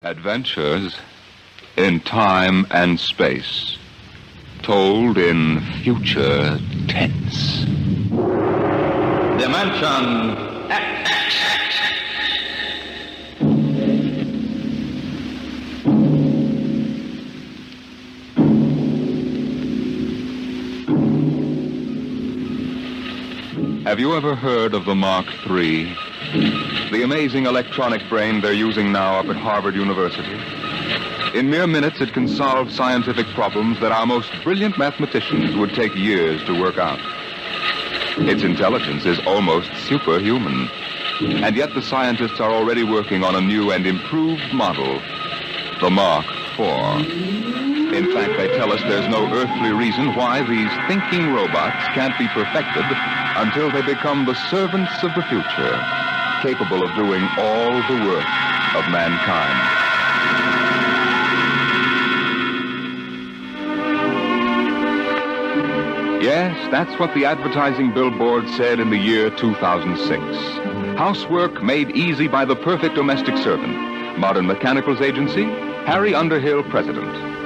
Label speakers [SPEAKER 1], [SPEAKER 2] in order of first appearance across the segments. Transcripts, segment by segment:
[SPEAKER 1] Adventures in time and space, told in future tense. Dimension X. Have you ever heard of the Mark III? The amazing electronic brain they're using now up at Harvard University. In mere minutes, it can solve scientific problems that our most brilliant mathematicians would take years to work out. Its intelligence is almost superhuman. And yet the scientists are already working on a new and improved model, the Mark IV. In fact, they tell us there's no earthly reason why these thinking robots can't be perfected until they become the servants of the future, capable of doing all the work of mankind. Yes, that's what the advertising billboard said in the year 2006. Housework made easy by the perfect domestic servant. Modern Mechanicals Agency, Harry Underhill, President.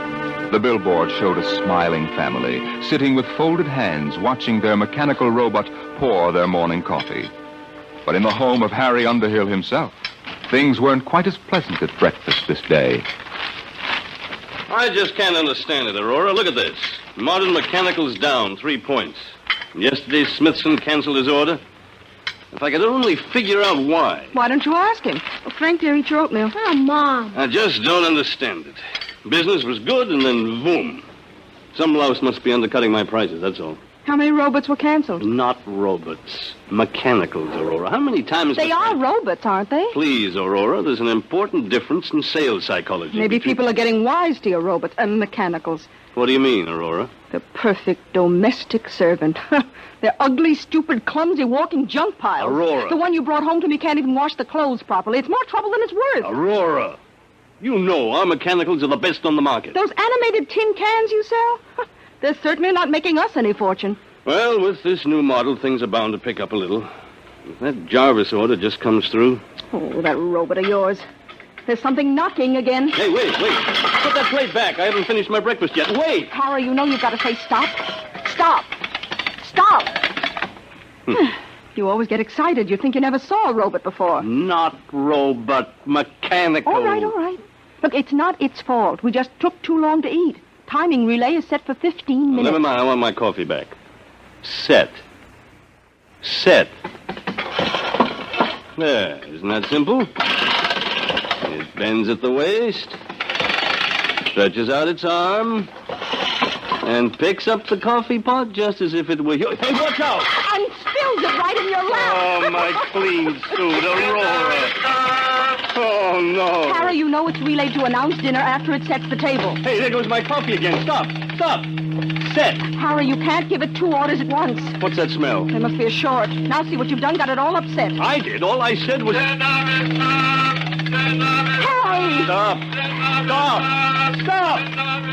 [SPEAKER 1] The billboard showed a smiling family sitting with folded hands watching their mechanical robot pour their morning coffee. But in the home of Harry Underhill himself, things weren't quite as pleasant at breakfast this day.
[SPEAKER 2] I just can't understand it, Aurora. Look at this. Modern Mechanical's down 3 points. Yesterday, Smithson canceled his order. If I could only figure out why.
[SPEAKER 3] Why don't you ask him? Well, Frank, dear, eat your oatmeal.
[SPEAKER 4] Oh, Mom.
[SPEAKER 2] I just don't understand it. Business was good, and then boom. Some louse must be undercutting my prices, that's all.
[SPEAKER 3] How many robots were canceled?
[SPEAKER 2] Not robots. Mechanicals, Aurora. How many times...
[SPEAKER 3] They are robots, aren't they?
[SPEAKER 2] Please, Aurora, there's an important difference in sales psychology.
[SPEAKER 3] Maybe people are getting wise to your robots and mechanicals.
[SPEAKER 2] What do you mean, Aurora?
[SPEAKER 3] The perfect domestic servant. They're ugly, stupid, clumsy, walking junk piles.
[SPEAKER 2] Aurora.
[SPEAKER 3] The one you brought home to me can't even wash the clothes properly. It's more trouble than it's worth.
[SPEAKER 2] Aurora, you know our mechanicals are the best on the market.
[SPEAKER 3] Those animated tin cans you sell? They're certainly not making us any fortune.
[SPEAKER 2] Well, with this new model, things are bound to pick up a little. If that Jarvis order just comes through...
[SPEAKER 3] Oh, that robot of yours. There's something knocking again.
[SPEAKER 2] Hey, wait. Put that plate back. I haven't finished my breakfast yet. Wait.
[SPEAKER 3] Harry, you know you've got to say stop. Stop. Stop. You always get excited. You think you never saw a robot before.
[SPEAKER 2] Not robot, mechanical.
[SPEAKER 3] All right. Look, it's not its fault. We just took too long to eat. Timing relay is set for 15 minutes.
[SPEAKER 2] Never mind. I want my coffee back. Set. There. Isn't that simple? It bends at the waist, stretches out its arm, and picks up the coffee pot just as if it were yours. Hey, watch out!
[SPEAKER 3] And spills it right in your lap.
[SPEAKER 2] Oh, my clean suit, Aurora. Oh, no.
[SPEAKER 3] Harry, you know it's relayed to announce dinner after it sets the table.
[SPEAKER 2] Hey, there goes my coffee again. Stop. Set.
[SPEAKER 3] Harry, you can't give it 2 orders at once.
[SPEAKER 2] What's that smell?
[SPEAKER 3] They must be ashort. Now see what you've done. Got it all upset.
[SPEAKER 2] I did. All I said was...
[SPEAKER 3] Harry!
[SPEAKER 2] Stop.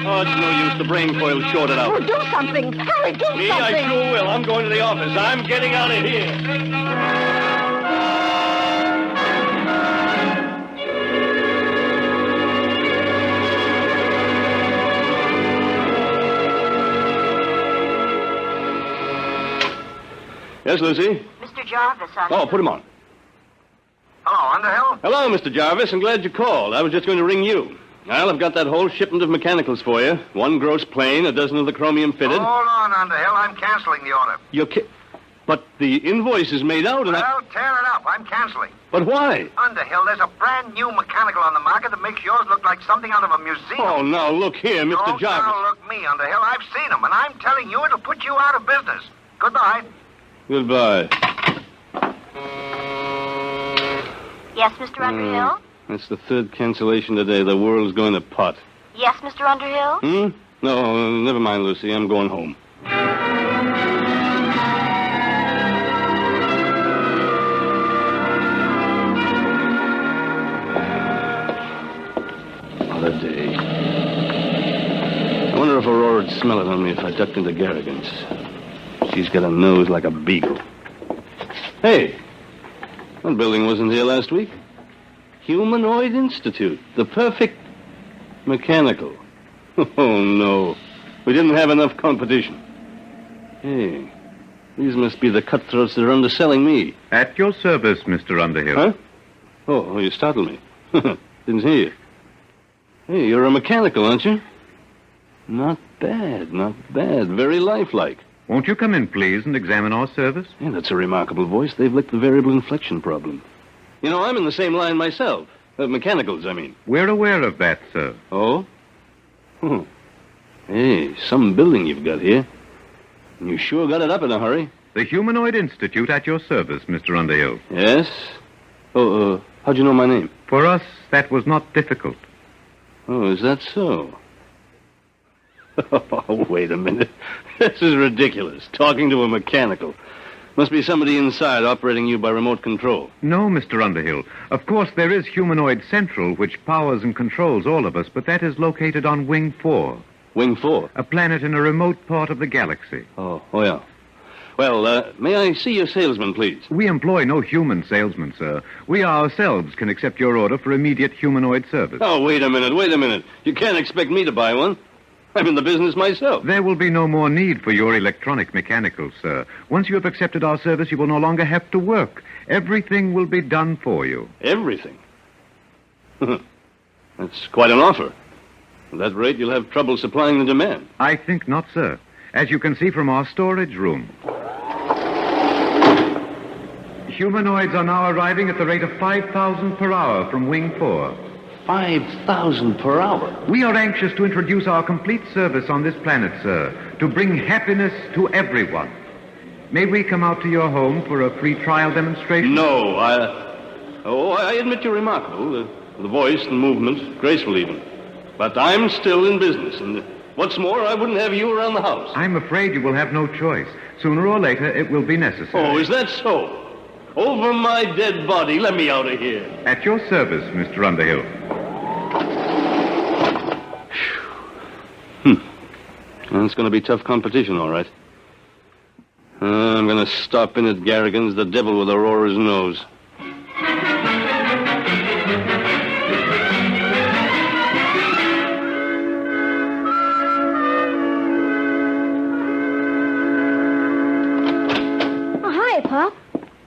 [SPEAKER 2] Oh, it's no use. The brain coil's shorted out.
[SPEAKER 3] Oh, do something. Harry, do
[SPEAKER 2] Me,
[SPEAKER 3] something.
[SPEAKER 2] I sure will. I'm going to the office. I'm getting out of here. Yes, Lucy?
[SPEAKER 5] Mr. Jarvis,
[SPEAKER 2] Oh, put him on.
[SPEAKER 5] Hello, Underhill?
[SPEAKER 2] Hello, Mr. Jarvis. I'm glad you called. I was just going to ring you. Well, I've got that whole shipment of mechanicals for you. 1 gross plane, a dozen of the chromium fitted.
[SPEAKER 5] Hold on, Underhill. I'm canceling the order.
[SPEAKER 2] You're But the invoice is made out and
[SPEAKER 5] Well, tear it up. I'm canceling.
[SPEAKER 2] But why?
[SPEAKER 5] Underhill, there's a brand new mechanical on the market that makes yours look like something out of a museum.
[SPEAKER 2] Oh, now, look here, Mr.
[SPEAKER 5] Don't
[SPEAKER 2] Jarvis.
[SPEAKER 5] now look me, Underhill. I've seen them, and I'm telling you it'll put you out of business. Goodbye.
[SPEAKER 2] Goodbye.
[SPEAKER 4] Yes, Mr. Underhill?
[SPEAKER 2] That's the 3rd cancellation today. The world's going to pot.
[SPEAKER 4] Yes, Mr. Underhill?
[SPEAKER 2] No, never mind, Lucy. I'm going home. What a day. I wonder if Aurora'd smell it on me if I ducked into Garrigan's. She's got a nose like a beagle. Hey, that building wasn't here last week. Humanoid Institute. The perfect mechanical. Oh, no. We didn't have enough competition. Hey, these must be the cutthroats that are underselling me.
[SPEAKER 6] At your service, Mr. Underhill.
[SPEAKER 2] Huh? Oh, you startled me. Didn't hear you. Hey, you're a mechanical, aren't you? Not bad, not bad. Very lifelike.
[SPEAKER 6] Won't you come in, please, and examine our service?
[SPEAKER 2] Yeah, that's a remarkable voice. They've licked the variable inflection problem. You know, I'm in the same line myself. Mechanicals, I mean.
[SPEAKER 6] We're aware of that, sir.
[SPEAKER 2] Oh? Hey, some building you've got here. You sure got it up in a hurry.
[SPEAKER 6] The Humanoid Institute at your service, Mr. Underhill.
[SPEAKER 2] Yes? Oh, how'd you know my name?
[SPEAKER 6] For us, that was not difficult.
[SPEAKER 2] Oh, is that so? Oh, wait a minute. This is ridiculous. Talking to a mechanical. Must be somebody inside operating you by remote control.
[SPEAKER 6] No, Mr. Underhill. Of course, there is Humanoid Central, which powers and controls all of us, but that is located on Wing 4.
[SPEAKER 2] Wing 4?
[SPEAKER 6] A planet in a remote part of the galaxy.
[SPEAKER 2] Oh, yeah. Well, may I see your salesman, please?
[SPEAKER 6] We employ no human salesman, sir. We ourselves can accept your order for immediate humanoid service.
[SPEAKER 2] Oh, wait a minute. You can't expect me to buy one. I'm in the business myself.
[SPEAKER 6] There will be no more need for your electronic mechanicals, sir. Once you have accepted our service, you will no longer have to work. Everything will be done for you.
[SPEAKER 2] Everything? That's quite an offer. At that rate, you'll have trouble supplying the demand.
[SPEAKER 6] I think not, sir. As you can see from our storage room. Humanoids are now arriving at the rate of 5,000 per hour from Wing 4.
[SPEAKER 2] 5,000 per hour?
[SPEAKER 6] We are anxious to introduce our complete service on this planet, sir, to bring happiness to everyone. May we come out to your home for a free trial demonstration?
[SPEAKER 2] No, I admit you're remarkable. The voice and movement, graceful even. But I'm still in business, and what's more, I wouldn't have you around the house.
[SPEAKER 6] I'm afraid you will have no choice. Sooner or later, it will be necessary.
[SPEAKER 2] Oh, is that so? Over my dead body, let me out of here.
[SPEAKER 6] At your service, Mr. Underhill.
[SPEAKER 2] Well, it's going to be tough competition, all right. I'm going to stop in at Garrigan's, the devil with Aurora's nose.
[SPEAKER 7] Oh, hi, Pop.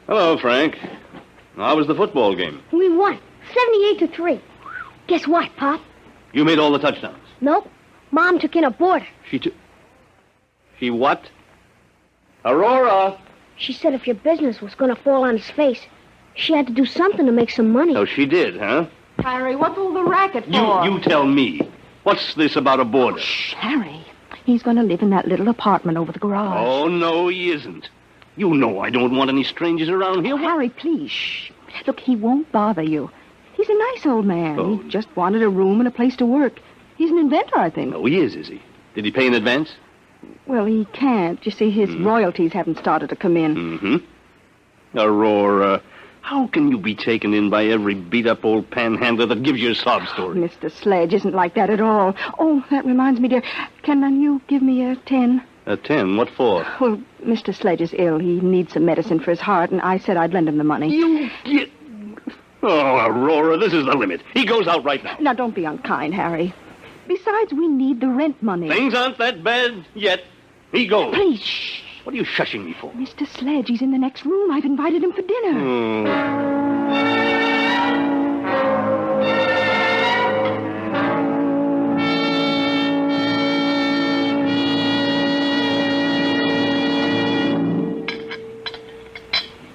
[SPEAKER 2] Hello, Frank. How was the football game?
[SPEAKER 7] We won, 78-3. Guess what, Pop?
[SPEAKER 2] You made all the touchdowns.
[SPEAKER 7] Nope. Mom took in a boarder.
[SPEAKER 2] She what? Aurora!
[SPEAKER 7] She said if your business was going to fall on its face, she had to do something to make some money.
[SPEAKER 2] Oh, she did, huh?
[SPEAKER 3] Harry, what's all the racket for?
[SPEAKER 2] You tell me. What's this about a boarder?
[SPEAKER 3] Shh, Harry. He's going to live in that little apartment over the garage.
[SPEAKER 2] Oh, no, he isn't. You know I don't want any strangers around here.
[SPEAKER 3] Harry, please, shh. Look, he won't bother you. He's a nice old man.
[SPEAKER 2] Oh.
[SPEAKER 3] He just wanted a room and a place to work. He's an inventor, I think.
[SPEAKER 2] Oh, he is he? Did he pay in advance?
[SPEAKER 3] Well, he can't. You see, his royalties haven't started to come in.
[SPEAKER 2] Mm-hmm. Aurora, how can you be taken in by every beat-up old panhandler that gives you a sob story?
[SPEAKER 3] Mr. Sledge isn't like that at all. Oh, that reminds me, dear. Can you give me a 10?
[SPEAKER 2] A 10? What for?
[SPEAKER 3] Well, Mr. Sledge is ill. He needs some medicine for his heart, and I said I'd lend him the money.
[SPEAKER 2] You get... Oh, Aurora, this is the limit. He goes out right now.
[SPEAKER 3] Now, don't be unkind, Harry. Besides, we need the rent money.
[SPEAKER 2] Things aren't that bad yet. He goes.
[SPEAKER 3] Please, shh.
[SPEAKER 2] What are you shushing me for?
[SPEAKER 3] Mr. Sledge, he's in the next room. I've invited him for dinner.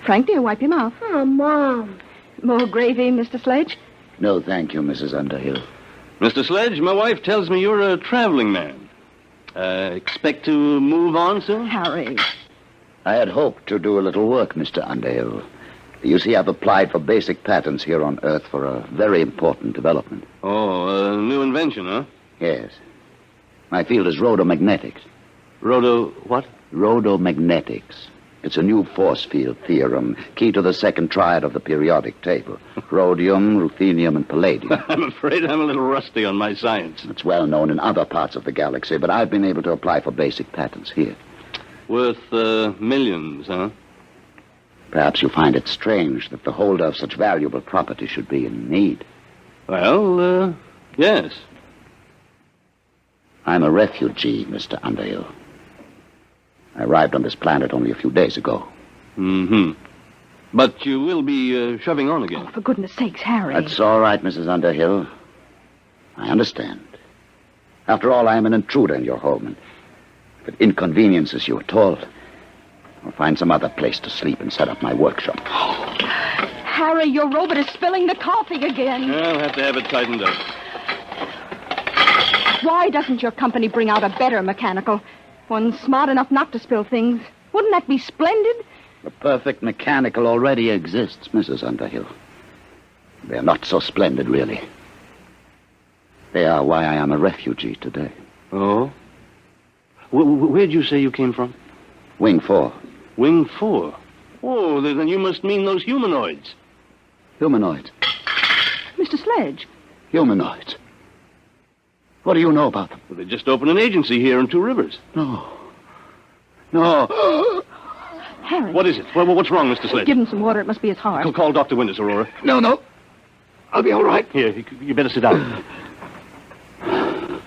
[SPEAKER 3] Frank, dear, wipe your mouth.
[SPEAKER 7] Oh, Mom.
[SPEAKER 3] More gravy, Mr. Sledge?
[SPEAKER 8] No, thank you, Mrs. Underhill.
[SPEAKER 2] Mr. Sledge, my wife tells me you're a traveling man. Expect to move on soon?
[SPEAKER 3] Harry.
[SPEAKER 8] I had hoped to do a little work, Mr. Underhill. You see, I've applied for basic patents here on Earth for a very important development.
[SPEAKER 2] Oh, a new invention, huh?
[SPEAKER 8] Yes. My field is rhodomagnetics.
[SPEAKER 2] What?
[SPEAKER 8] Rhodomagnetics. It's a new force field theorem, key to the second triad of the periodic table. Rhodium, ruthenium, and palladium.
[SPEAKER 2] I'm afraid I'm a little rusty on my science.
[SPEAKER 8] It's well known in other parts of the galaxy, but I've been able to apply for basic patents here.
[SPEAKER 2] Worth millions, huh?
[SPEAKER 8] Perhaps you find it strange that the holder of such valuable property should be in need.
[SPEAKER 2] Well, yes.
[SPEAKER 8] I'm a refugee, Mr. Underhill. I arrived on this planet only a few days ago.
[SPEAKER 2] Mm-hmm. But you will be shoving on again.
[SPEAKER 3] Oh, for goodness sakes, Harry.
[SPEAKER 8] That's all right, Mrs. Underhill. I understand. After all, I am an intruder in your home, and if it inconveniences you at all, I'll find some other place to sleep and set up my workshop.
[SPEAKER 3] Harry, your robot is spilling the coffee again.
[SPEAKER 2] I'll have to have it tightened up.
[SPEAKER 3] Why doesn't your company bring out a better mechanical? One smart enough not to spill things. Wouldn't that be splendid?
[SPEAKER 8] The perfect mechanical already exists, Mrs. Underhill. They're not so splendid, really. They are why I am a refugee today.
[SPEAKER 2] Oh? Where'd you say you came from?
[SPEAKER 8] Wing 4.
[SPEAKER 2] Wing 4? Oh, then you must mean those humanoids.
[SPEAKER 8] Humanoids.
[SPEAKER 3] Mr. Sledge.
[SPEAKER 8] Humanoids. What do you know about them?
[SPEAKER 2] Well, they just opened an agency here in Two Rivers.
[SPEAKER 8] No. No.
[SPEAKER 3] Harry.
[SPEAKER 2] What is it? What's wrong, Mr. Sledge?
[SPEAKER 3] Give him some water. It must be his heart.
[SPEAKER 2] Call Dr. Winters, Aurora.
[SPEAKER 8] No. I'll be all right.
[SPEAKER 2] Here, you better sit down.
[SPEAKER 8] I'm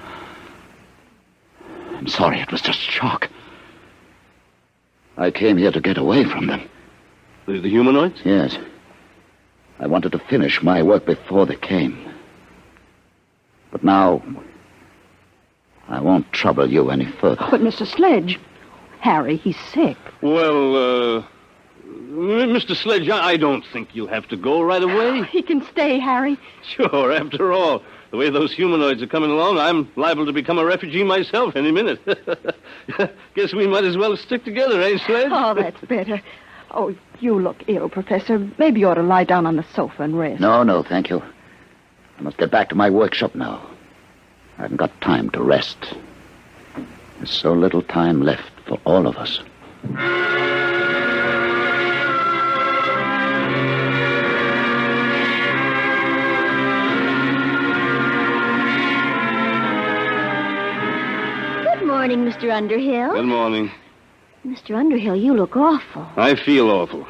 [SPEAKER 8] sorry. It was just shock. I came here to get away from them.
[SPEAKER 2] The humanoids?
[SPEAKER 8] Yes. I wanted to finish my work before they came. But now, I won't trouble you any further.
[SPEAKER 3] But, Mr. Sledge, Harry, he's sick.
[SPEAKER 2] Well, Mr. Sledge, I don't think you'll have to go right away.
[SPEAKER 3] He can stay, Harry.
[SPEAKER 2] Sure, after all, the way those humanoids are coming along, I'm liable to become a refugee myself any minute. Guess we might as well stick together, eh, Sledge?
[SPEAKER 3] Oh, that's better. Oh, you look ill, Professor. Maybe you ought to lie down on the sofa and rest.
[SPEAKER 8] No, thank you. I must get back to my workshop now. I haven't got time to rest. There's so little time left for all of us.
[SPEAKER 7] Good morning, Mr. Underhill.
[SPEAKER 2] Good morning.
[SPEAKER 7] Mr. Underhill, you look awful.
[SPEAKER 2] I feel awful.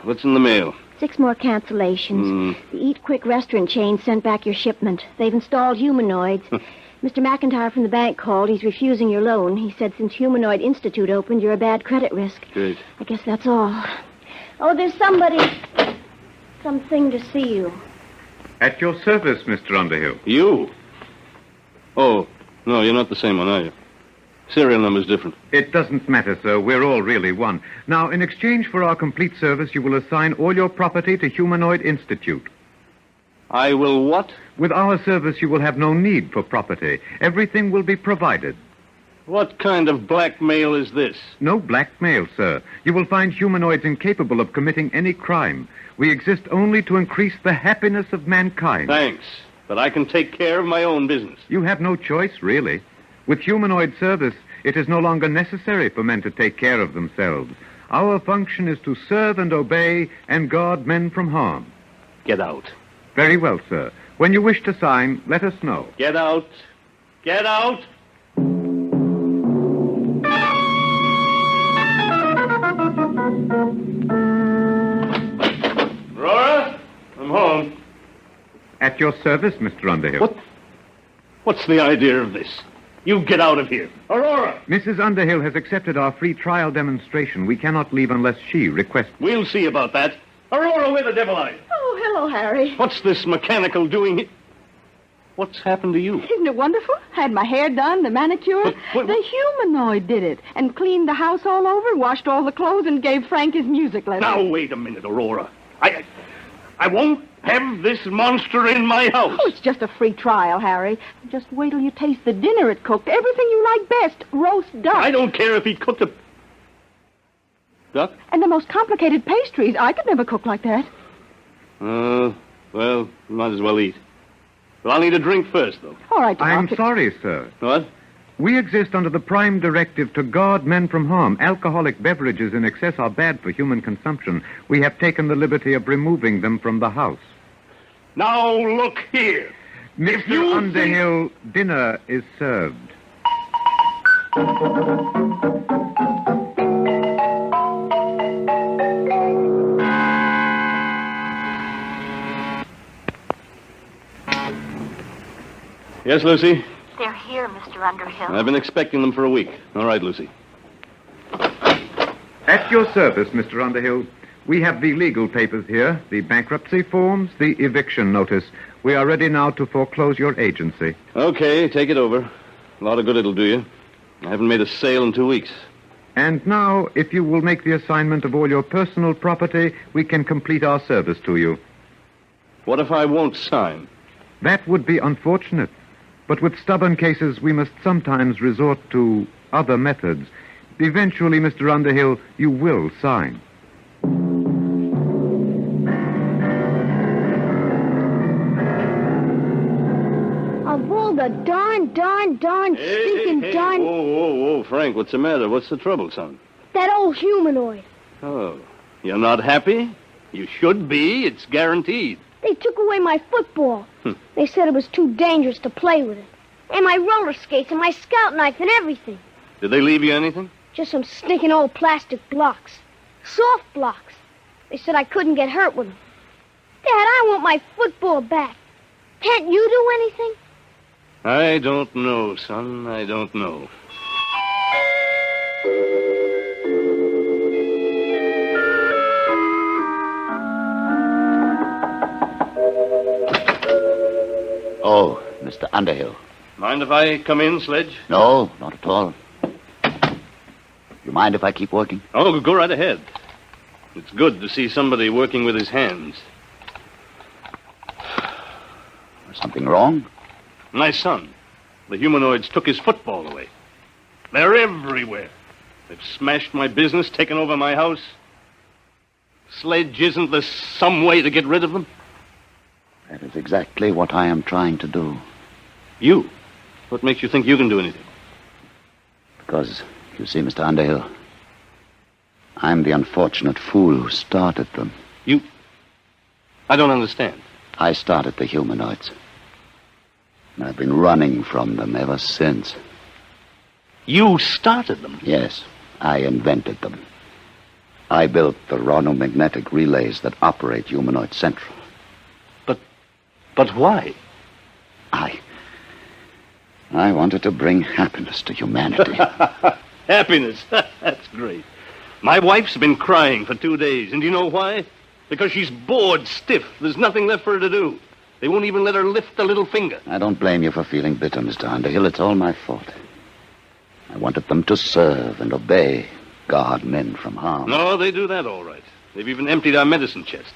[SPEAKER 2] What's in the mail?
[SPEAKER 7] 6 more cancellations. The Eat Quick restaurant chain sent back your shipment. They've installed humanoids. Mr. McIntyre from the bank called. He's refusing your loan. He said since Humanoid Institute opened, you're a bad credit risk.
[SPEAKER 2] Good.
[SPEAKER 7] I guess that's all. Oh, there's something to see you.
[SPEAKER 6] At your service, Mr. Underhill.
[SPEAKER 2] You? Oh, no, you're not the same one, are you? Serial number's different.
[SPEAKER 6] It doesn't matter, sir. We're all really one. Now, in exchange for our complete service, you will assign all your property to Humanoid Institute.
[SPEAKER 2] I will what?
[SPEAKER 6] With our service, you will have no need for property. Everything will be provided.
[SPEAKER 2] What kind of blackmail is this?
[SPEAKER 6] No blackmail, sir. You will find humanoids incapable of committing any crime. We exist only to increase the happiness of mankind.
[SPEAKER 2] Thanks, but I can take care of my own business.
[SPEAKER 6] You have no choice, really. With humanoid service, it is no longer necessary for men to take care of themselves. Our function is to serve and obey and guard men from harm.
[SPEAKER 2] Get out.
[SPEAKER 6] Very well, sir. When you wish to sign, let us know.
[SPEAKER 2] Get out. Get out. Aurora, I'm home.
[SPEAKER 6] At your service, Mr. Underhill.
[SPEAKER 2] What's the idea of this? You get out of here. Aurora!
[SPEAKER 6] Mrs. Underhill has accepted our free trial demonstration. We cannot leave unless she requests.
[SPEAKER 2] We'll see about that. Aurora, where the devil are you?
[SPEAKER 3] Oh, hello, Harry.
[SPEAKER 2] What's this mechanical doing here? What's happened to you?
[SPEAKER 3] Isn't it wonderful? Had my hair done, the manicure. The humanoid did it. And cleaned the house all over, washed all the clothes, and gave Frank his music lesson.
[SPEAKER 2] Now, wait a minute, Aurora. I won't have this monster in my house.
[SPEAKER 3] Oh, it's just a free trial, Harry. Just wait till you taste the dinner it cooked. Everything you like best. Roast duck.
[SPEAKER 2] I don't care if he cooked a... Duck?
[SPEAKER 3] And the most complicated pastries. I could never cook like that.
[SPEAKER 2] Well, might as well eat. But I'll need a drink first, though.
[SPEAKER 3] All right, Doc.
[SPEAKER 6] I'm sorry, sir.
[SPEAKER 2] What?
[SPEAKER 6] We exist under the prime directive to guard men from harm. Alcoholic beverages in excess are bad for human consumption. We have taken the liberty of removing them from the house.
[SPEAKER 2] Now, look here.
[SPEAKER 6] Mr. Underhill, dinner is served.
[SPEAKER 2] Yes, Lucy?
[SPEAKER 4] They're here, Mr. Underhill.
[SPEAKER 2] I've been expecting them for a week. All right, Lucy.
[SPEAKER 6] At your service, Mr. Underhill. We have the legal papers here, the bankruptcy forms, the eviction notice. We are ready now to foreclose your agency.
[SPEAKER 2] Okay, take it over. A lot of good it'll do you. I haven't made a sale in 2 weeks.
[SPEAKER 6] And now, if you will make the assignment of all your personal property, we can complete our service to you.
[SPEAKER 2] What if I won't sign?
[SPEAKER 6] That would be unfortunate. But with stubborn cases, we must sometimes resort to other methods. Eventually, Mr. Underhill, you will sign.
[SPEAKER 7] Of all the darn, stinking darn...
[SPEAKER 2] Whoa, Frank, what's the matter? What's the trouble, son?
[SPEAKER 7] That old humanoid.
[SPEAKER 2] Oh, you're not happy? You should be. It's guaranteed.
[SPEAKER 7] They took away my football. They said it was too dangerous to play with it. And my roller skates and my scout knife and everything.
[SPEAKER 2] Did they leave you anything?
[SPEAKER 7] Just some stinking old plastic blocks. Soft blocks. They said I couldn't get hurt with them. Dad, I want my football back. Can't you do anything?
[SPEAKER 2] I don't know, son. I don't know.
[SPEAKER 8] Oh, Mr. Underhill.
[SPEAKER 2] Mind if I come in, Sledge?
[SPEAKER 8] No, not at all. You mind if I keep working?
[SPEAKER 2] Oh, go right ahead. It's good to see somebody working with his hands.
[SPEAKER 8] Something wrong?
[SPEAKER 2] My son. The humanoids took his football away. They're everywhere. They've smashed my business, taken over my house. Sledge, isn't there some way to get rid of them?
[SPEAKER 8] That is exactly what I am trying to do.
[SPEAKER 2] You? What makes you think you can do anything?
[SPEAKER 8] Because, you see, Mr. Underhill, I'm the unfortunate fool who started them.
[SPEAKER 2] You? I don't understand.
[SPEAKER 8] I started the humanoids. And I've been running from them ever since.
[SPEAKER 2] You started them?
[SPEAKER 8] Yes, I invented them. I built the ronomagnetic relays that operate Humanoid Central.
[SPEAKER 2] But why?
[SPEAKER 8] I wanted to bring happiness to humanity.
[SPEAKER 2] Happiness? That's great. My wife's been crying for 2 days, and do you know why? Because she's bored stiff. There's nothing left for her to do. They won't even let her lift a little finger.
[SPEAKER 8] I don't blame you for feeling bitter, Mr. Underhill. It's all my fault. I wanted them to serve and obey, guard men from harm.
[SPEAKER 2] No, they do that all right. They've even emptied our medicine chest.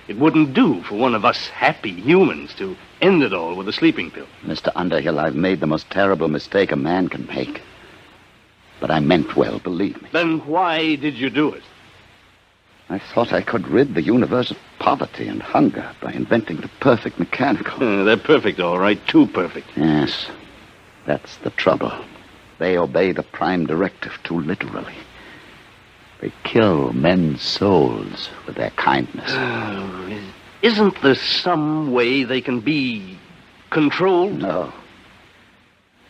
[SPEAKER 2] It wouldn't do for one of us happy humans to end it all with a sleeping pill.
[SPEAKER 8] Mr. Underhill, I've made the most terrible mistake a man can make. But I meant well, believe me.
[SPEAKER 2] Then why did you do it?
[SPEAKER 8] I thought I could rid the universe of poverty and hunger by inventing the perfect mechanical.
[SPEAKER 2] They're perfect, all right. Too perfect.
[SPEAKER 8] Yes, that's the trouble. They obey the prime directive too literally. They kill men's souls with their kindness.
[SPEAKER 2] Isn't there some way they can be controlled?
[SPEAKER 8] No.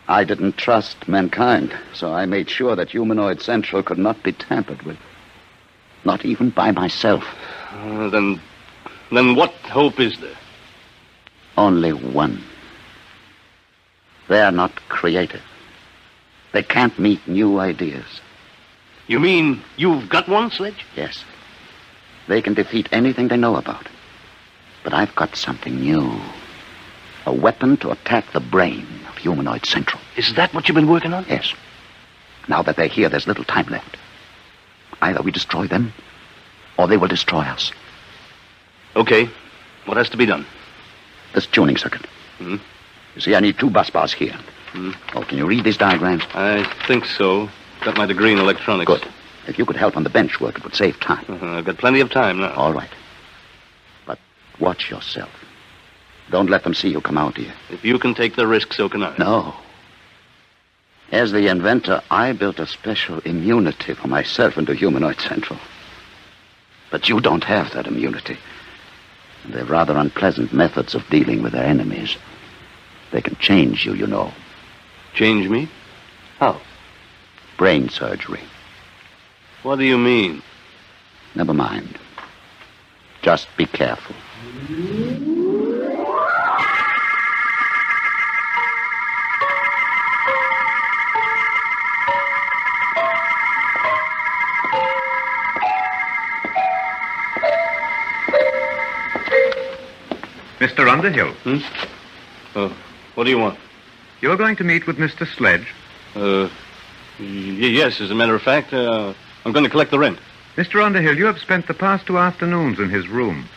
[SPEAKER 8] I didn't trust mankind, so I made sure that Humanoid Central could not be tampered with. Not even by myself.
[SPEAKER 2] Then what hope is there?
[SPEAKER 8] Only one. They're not creative. They can't meet new ideas.
[SPEAKER 2] You mean you've got one, Sledge?
[SPEAKER 8] Yes. They can defeat anything they know about. But I've got something new. A weapon to attack the brain of Humanoid Central.
[SPEAKER 2] Is that what you've been working on?
[SPEAKER 8] Yes. Now that they're here, there's little time left. Either we destroy them, or they will destroy us.
[SPEAKER 2] Okay. What has to be done?
[SPEAKER 8] This tuning circuit. You see, I need 2 bus bars here. Oh, can you read these diagrams?
[SPEAKER 2] I think so. Got my degree in electronics.
[SPEAKER 8] Good. If you could help on the bench work, it would save time.
[SPEAKER 2] I've got plenty of time now.
[SPEAKER 8] All right. But watch yourself. Don't let them see you come out here.
[SPEAKER 2] If you can take the risk, so can I.
[SPEAKER 8] No. As the inventor, I built a special immunity for myself into Humanoid Central. But you don't have that immunity. And they're rather unpleasant methods of dealing with their enemies. They can change you, you know.
[SPEAKER 2] Change me? How?
[SPEAKER 8] Brain surgery.
[SPEAKER 2] What do you mean?
[SPEAKER 8] Never mind. Just be careful.
[SPEAKER 6] Mr. Underhill.
[SPEAKER 2] What do you want?
[SPEAKER 6] You're going to meet with Mr. Sledge.
[SPEAKER 2] Yes, as a matter of fact, I'm going to collect the rent.
[SPEAKER 6] Mr. Underhill, you have spent the past 2 afternoons in his room.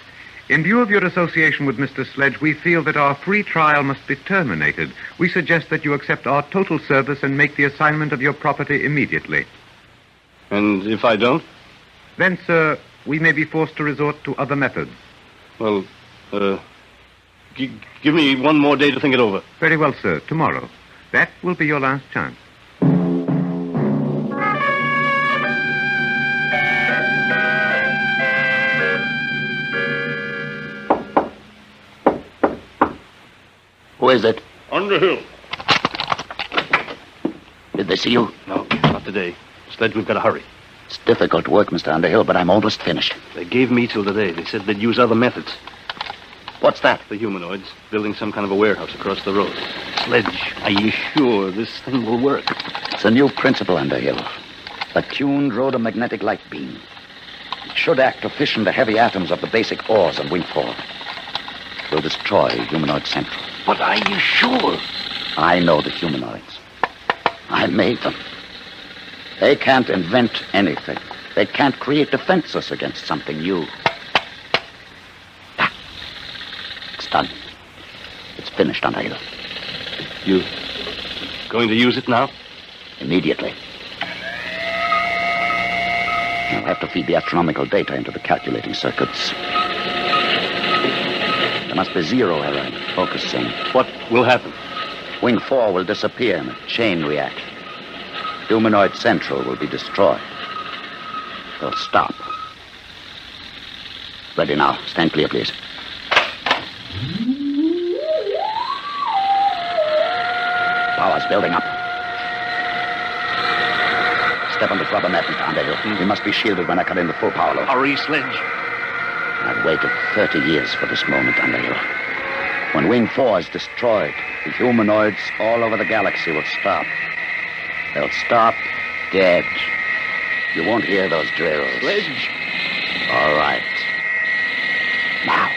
[SPEAKER 6] In view of your association with Mr. Sledge, we feel that our free trial must be terminated. We suggest that you accept our total service and make the assignment of your property immediately.
[SPEAKER 2] And if I don't?
[SPEAKER 6] Then, sir, we may be forced to resort to other methods.
[SPEAKER 2] Well, give me one more day to think it over.
[SPEAKER 6] Very well, sir. Tomorrow. That will be your last chance.
[SPEAKER 8] Who is it?
[SPEAKER 2] Underhill.
[SPEAKER 8] Did they see you?
[SPEAKER 2] No, not today. Sledge, we've got to hurry.
[SPEAKER 8] It's difficult work, Mr. Underhill, but I'm almost finished.
[SPEAKER 2] They gave me till today. They said they'd use other methods.
[SPEAKER 8] What's that?
[SPEAKER 2] The humanoids building some kind of a warehouse across the road. Sledge, are you sure this thing will work?
[SPEAKER 8] It's a new principle, Underhill. A tuned rhodomagnetic light beam. It should act to fission the heavy atoms of the basic ores of Wing 4. It will destroy Humanoid Central.
[SPEAKER 2] But are you sure?
[SPEAKER 8] I know the humanoids. I made them. They can't invent anything. They can't create defenses against something new. Ah. It's done. It's finished, Underhill.
[SPEAKER 2] You going to use it now?
[SPEAKER 8] Immediately. I'll have to feed the astronomical data into the calculating circuits. There must be zero error in focusing.
[SPEAKER 2] What will happen?
[SPEAKER 8] Wing 4 will disappear in a chain reaction. Humanoid Central will be destroyed. They'll stop. Ready now. Stand clear, please. Power's building up. Step on the rubber mat, Mr. Underhill. We must be shielded when I cut in the full power load.
[SPEAKER 2] Hurry, Sledge.
[SPEAKER 8] I've waited 30 years for this moment, Underhill. When Wing 4 is destroyed, the humanoids all over the galaxy will stop. They'll stop dead. You won't hear those drills.
[SPEAKER 2] Sledge.
[SPEAKER 8] All right. Now.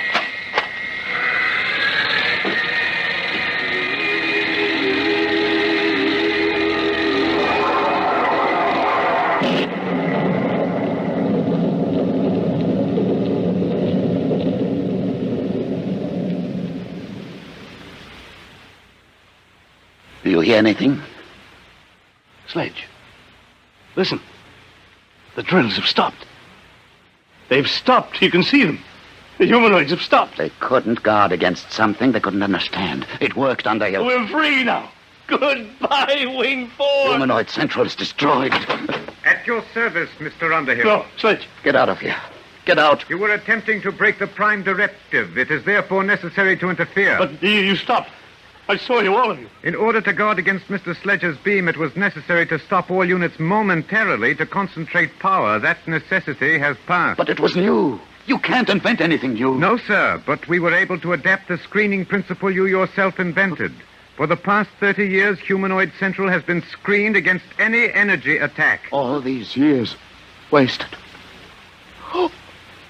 [SPEAKER 8] Do you hear anything?
[SPEAKER 2] Sledge. Listen. The drills have stopped. They've stopped. You can see them. The humanoids have stopped.
[SPEAKER 8] They couldn't guard against something they couldn't understand. It worked, Underhill.
[SPEAKER 2] We're free now. Goodbye, Wing 4.
[SPEAKER 8] Humanoid Central is destroyed.
[SPEAKER 6] At your service, Mr. Underhill.
[SPEAKER 2] No, Sledge.
[SPEAKER 8] Get out of here. Get out.
[SPEAKER 6] You were attempting to break the Prime Directive. It is therefore necessary to interfere.
[SPEAKER 2] But you stopped. I saw you, all of you.
[SPEAKER 6] In order to guard against Mr. Sledge's beam, it was necessary to stop all units momentarily to concentrate power. That necessity has passed.
[SPEAKER 8] But it was new. You can't invent anything new.
[SPEAKER 6] No, sir, but we were able to adapt the screening principle you yourself invented. For the past 30 years, Humanoid Central has been screened against any energy attack.
[SPEAKER 8] All these years wasted. Oh,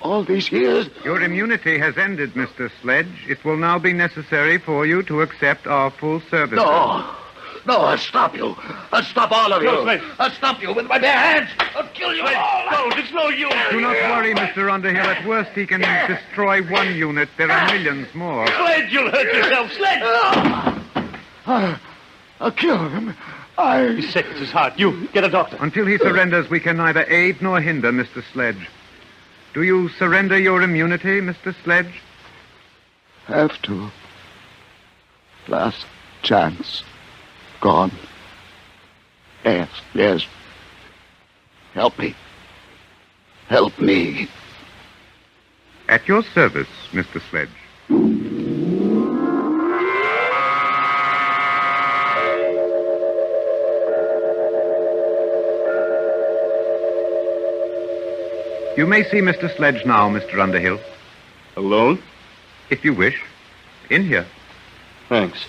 [SPEAKER 8] all these years.
[SPEAKER 6] Your immunity has ended, Mr. Sledge. It will now be necessary for you to accept our full service.
[SPEAKER 8] No, I'll stop you. I'll stop all of you.
[SPEAKER 2] No, Sledge.
[SPEAKER 8] I'll stop you with my bare hands. I'll kill you all.
[SPEAKER 2] No, it's no use.
[SPEAKER 6] Do not worry, Mr. Underhill. At worst, he can destroy one unit. There are millions more.
[SPEAKER 2] Sledge, you'll hurt yourself. Sledge!
[SPEAKER 8] I'll kill him.
[SPEAKER 2] He's sick. It's his heart. You, get a doctor.
[SPEAKER 6] Until he surrenders, we can neither aid nor hinder Mr. Sledge. Do you surrender your immunity, Mr. Sledge?
[SPEAKER 8] Have to. Last chance. Gone. Yes. Help me. Help me.
[SPEAKER 6] At your service, Mr. Sledge. You may see Mr. Sledge now, Mr. Underhill.
[SPEAKER 2] Alone?
[SPEAKER 6] If you wish. In here.
[SPEAKER 2] Thanks.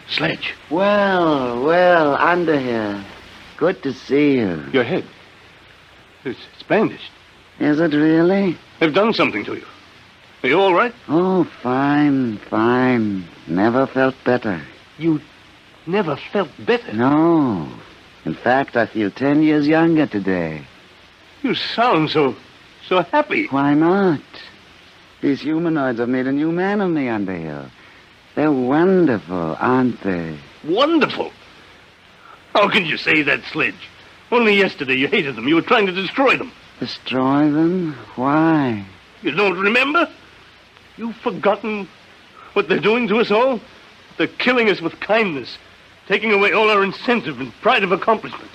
[SPEAKER 2] Sledge.
[SPEAKER 9] Well, Underhill. Good to see you.
[SPEAKER 2] Your head. It's bandaged.
[SPEAKER 9] Is it really?
[SPEAKER 2] They've done something to you. Are you all right?
[SPEAKER 9] Oh, fine. Never felt better.
[SPEAKER 2] You never felt better.
[SPEAKER 9] No. In fact, I feel 10 years younger today.
[SPEAKER 2] You sound so happy.
[SPEAKER 9] Why not? These humanoids have made a new man of me, Underhill. They're wonderful, aren't they?
[SPEAKER 2] Wonderful. How can you say that, Sledge? Only yesterday you hated them. You were trying to destroy them.
[SPEAKER 9] Destroy them? Why?
[SPEAKER 2] You don't remember? You've forgotten what they're doing to us all? They're killing us with kindness, taking away all our incentive and pride of accomplishment,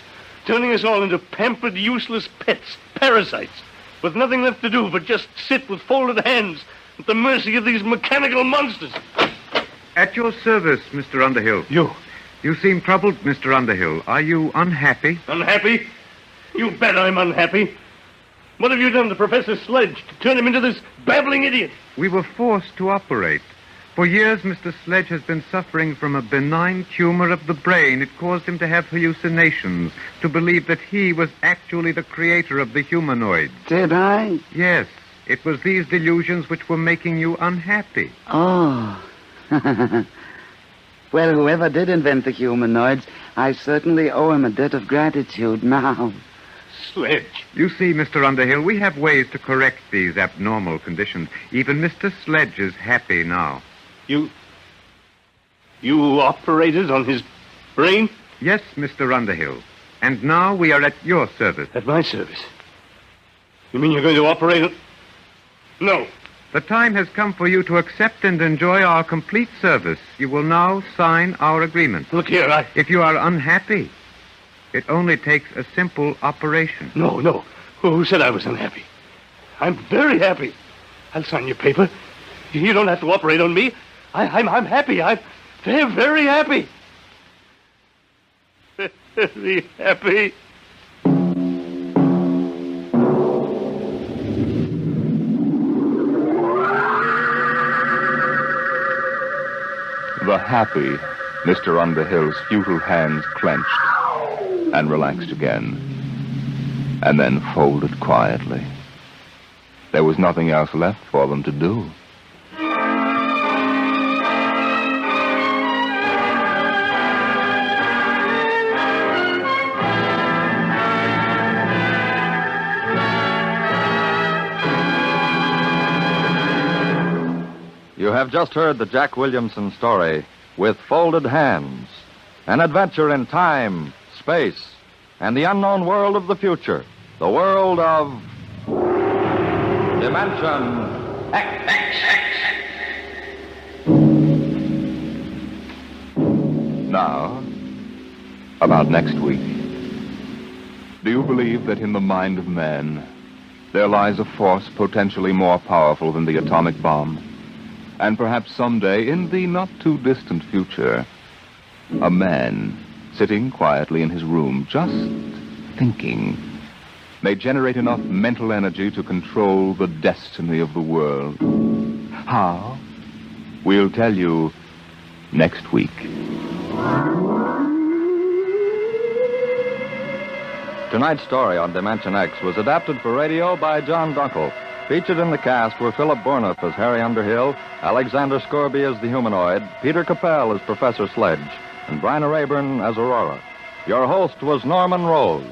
[SPEAKER 2] turning us all into pampered, useless pets, parasites, with nothing left to do but just sit with folded hands at the mercy of these mechanical monsters.
[SPEAKER 6] At your service, Mr. Underhill. You seem troubled, Mr. Underhill. Are you unhappy?
[SPEAKER 2] Unhappy? You bet I'm unhappy. What have you done to Professor Sledge to turn him into this babbling idiot?
[SPEAKER 6] We were forced to operate. For years, Mr. Sledge has been suffering from a benign tumor of the brain. It caused him to have hallucinations, to believe that he was actually the creator of the humanoids.
[SPEAKER 9] Did I?
[SPEAKER 6] Yes. It was these delusions which were making you unhappy.
[SPEAKER 9] Oh. Well, whoever did invent the humanoids, I certainly owe him a debt of gratitude now.
[SPEAKER 2] Sledge.
[SPEAKER 6] You see, Mr. Underhill, we have ways to correct these abnormal conditions. Even Mr. Sledge is happy now.
[SPEAKER 2] You operated on his brain?
[SPEAKER 6] Yes, Mr. Underhill. And now we are at your service.
[SPEAKER 2] At my service? You mean you're going to operate on... No.
[SPEAKER 6] The time has come for you to accept and enjoy our complete service. You will now sign our agreement.
[SPEAKER 2] Look here,
[SPEAKER 6] If you are unhappy, it only takes a simple operation.
[SPEAKER 2] No. Who said I was unhappy? I'm very happy. I'll sign your paper. You don't have to operate on me. I'm happy. I'm very, very happy. Very happy.
[SPEAKER 1] The happy Mr. Underhill's futile hands clenched and relaxed again, and then folded quietly. There was nothing else left for them to do.
[SPEAKER 10] You have just heard the Jack Williamson story, With Folded Hands, an adventure in time, space, and the unknown world of the future, the world of Dimension X.
[SPEAKER 1] Now, about next week. Do you believe that in the mind of man there lies a force potentially more powerful than the atomic bomb? And perhaps someday, in the not-too-distant future, a man, sitting quietly in his room, just thinking, may generate enough mental energy to control the destiny of the world. How? We'll tell you next week.
[SPEAKER 10] Tonight's story on Dimension X was adapted for radio by John Dunkel. Featured in the cast were Philip Bourneuf as Harry Underhill, Alexander Scorby as the humanoid, Peter Capell as Professor Sledge, and Bryna Rayburn as Aurora. Your host was Norman Rose.